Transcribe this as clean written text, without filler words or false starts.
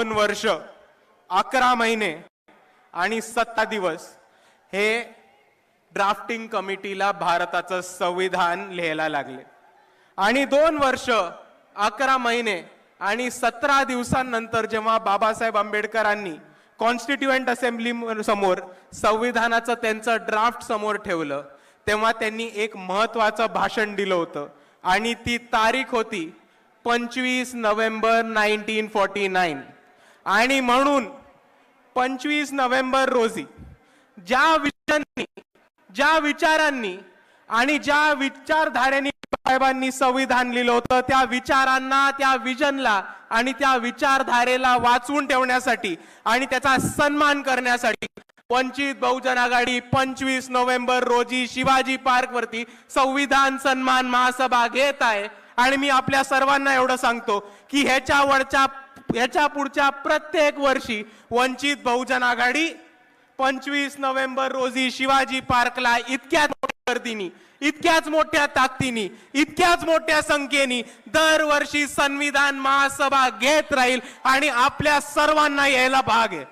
2 वर्ष 11 महिने आणि 7 दिवस हे ड्राफ्टिंग कमिटीला भारताचं संविधान लिहायला लागले आणि 2 वर्ष 11 महिने आणि 17 दिवसांनंतर जेव्हा बाबासाहेब आंबेडकरांनी कॉन्स्टिट्यूएंट असेंब्ली समोर संविधानाचं त्यांचं ड्राफ्ट समोर ठेवलं तेव्हा त्यांनी एक महत्त्वाचं भाषण दिलं होतं आणि ती तारीख होती 25 नोव्हेंबर 1949 आणि म्हणून 25 नोव्हेंबर रोजी ज्या विचारांनी आणि ज्या विचारधारेने साहेबांनी संविधान लिहिलं होतं त्या विचारांना, त्या विजनला आणि त्या विचारधारेला वाचवून ठेवण्यासाठी आणि त्याचा सन्मान करण्यासाठी वंचित बहुजन आघाडी 25 नोव्हेंबर रोजी शिवाजी पार्क वरती संविधान सन्मान महासभा घेत आहे। आणि मी आपल्या सर्वांना एवढं सांगतो की ह्याच्या पुढच्या प्रत्येक वर्षी वंचित बहुजन आघाडी 25 नोव्हेंबर रोजी शिवाजी पार्कला इतक्याच मोठ्या गर्दीने, इतक्याच मोठ्या ताकदीने, इतक्याच मोठ्या संख्येने दरवर्षी संविधान महासभा घेत राहील आणि आपल्या सर्वांना यायला भाग आहे।